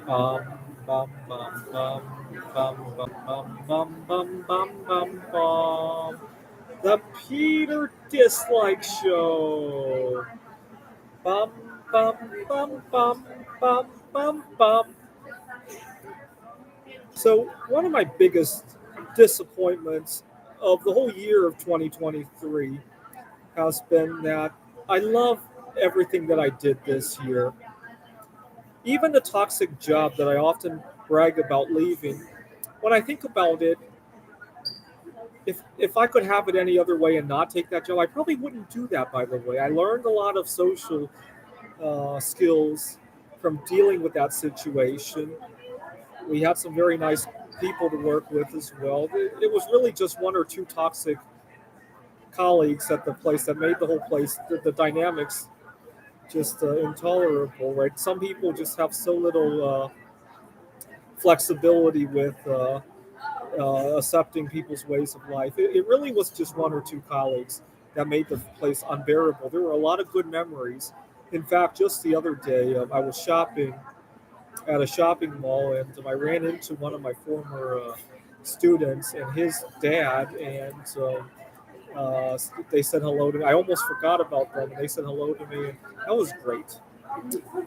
Bum, bum, bum, bum, bum, bum, bum, bum, bum, bum, bum, bum. The Peter Dislike Show. Bum, bum, bum, bum, bum, bum, bum. So, one of my biggest disappointments of the whole year of 2023 has been that I love everything that I did this year. Even the toxic job that I often brag about leaving, when I think about it, if I could have it any other way and not take that job, I probably wouldn't do that. By the way, I learned a lot of social skills from dealing with that situation. We had some very nice people to work with as well. It was really just one or two toxic colleagues at the place that made the whole place, the dynamics just intolerable, right? Some people just have so little flexibility with accepting people's ways of life. It really was just one or two colleagues that made the place unbearable. There were a lot of good memories. In fact, just the other day, I was shopping at a shopping mall and I ran into one of my former students and his dad, and they said hello to me. I almost forgot about them, and they said hello to me, and that was great.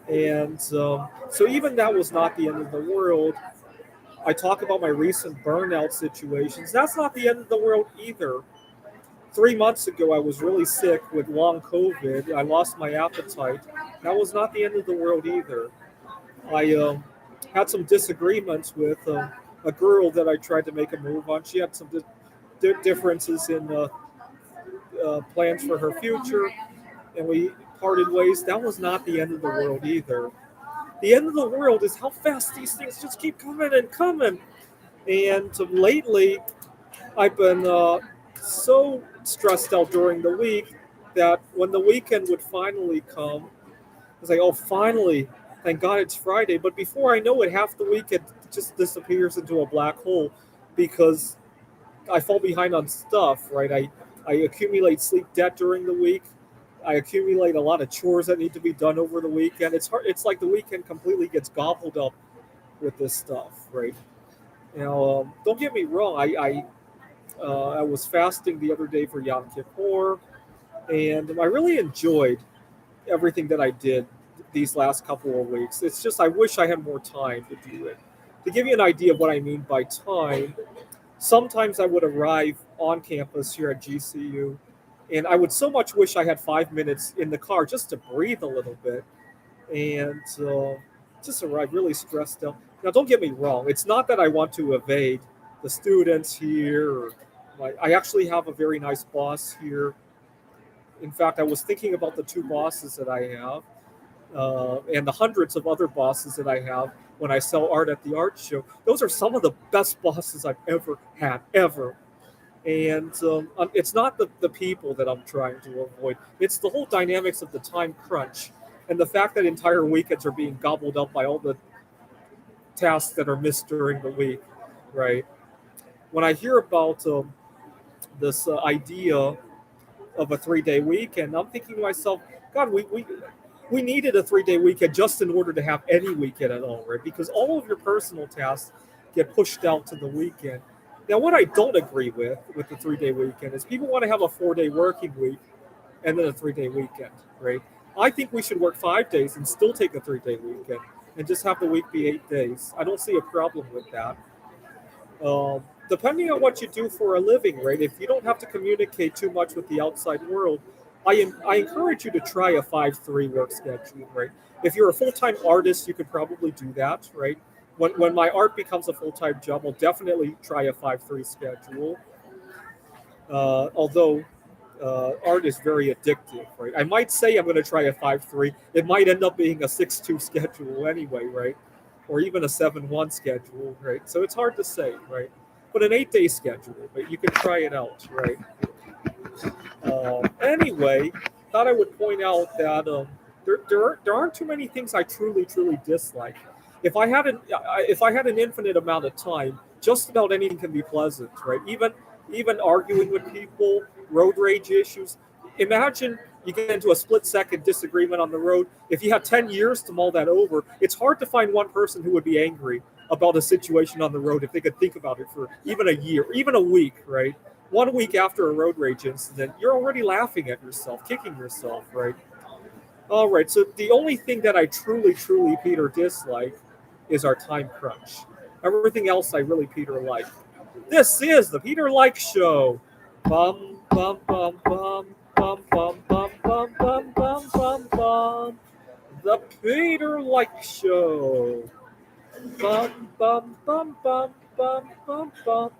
And so even that was not the end of the world. I talk about my recent burnout situations. That's not the end of the world either. 3 months ago, I was really sick with long COVID. I lost my appetite. That was not the end of the world either. I had some disagreements with a girl that I tried to make a move on. She had some differences in plans for her future, and we parted ways. That was not the end of the world either. The end of the world is how fast these things just keep coming and coming. And lately, I've been so stressed out during the week that when the weekend would finally come, I was like, oh, finally, thank God it's Friday. But before I know it, half the weekend just disappears into a black hole because I fall behind on stuff, right? I accumulate sleep debt during the week. I accumulate a lot of chores that need to be done over the weekend. It's hard. It's like the weekend completely gets gobbled up with this stuff, right? Now, don't get me wrong. I was fasting the other day for Yom Kippur, and I really enjoyed everything that I did these last couple of weeks. It's just I wish I had more time to do it. To give you an idea of what I mean by time, sometimes I would arrive on campus here at GCU, and I would so much wish I had 5 minutes in the car just to breathe a little bit, and just arrive really stressed out. Now, don't get me wrong; it's not that I want to evade the students here. Or I actually have a very nice boss here. In fact, I was thinking about the two bosses that I have and the hundreds of other bosses that I have when I sell art at the art show. Those are some of the best bosses I've ever had, ever. And it's not the people that I'm trying to avoid, it's the whole dynamics of the time crunch and the fact that entire weekends are being gobbled up by all the tasks that are missed during the week, right? When I hear about this idea of a 3 day weekend, I'm thinking to myself, God, we needed a 3 day weekend just in order to have any weekend at all, right? Because all of your personal tasks get pushed out to the weekend. Now, what I don't agree with the 3 day weekend is people want to have a 4 day working week and then a 3 day weekend, right? I think we should work 5 days and still take a 3 day weekend and just have the week be 8 days. I don't see a problem with that. Depending on what you do for a living, right? If you don't have to communicate too much with the outside world, I encourage you to try a 5-3 work schedule, right? If you're a full time artist, you could probably do that, right? When my art becomes a full time job, I'll definitely try a 5-3 schedule. Although art is very addictive, right? I might say I'm going to try a 5-3. It might end up being a 6-2 schedule anyway, right? Or even a 7-1 schedule, right? So it's hard to say, right? But an 8 day schedule, but you can try it out, right? Anyway, thought I would point out that there aren't too many things I truly dislike. If I had an infinite amount of time, just about anything can be pleasant, right? Even arguing with people, road rage issues. Imagine You get into a split-second disagreement on the road. If you have 10 years to mull that over, it's hard to find one person who would be angry about a situation on the road if they could think about it for even a year, even a week, right? 1 week after a road rage incident, you're already laughing at yourself, kicking yourself, right? All right, so the only thing that I truly, truly, Peter, dislike is our time crunch. Everything else I really, Peter, like. This is the Peter Like Show. Bum, bum, bum, bum, bum, bum, bum, bum, bum, bum, bum, bum. The Peter Like Show. Bum, bum, bum, bum, bum, bum, bum.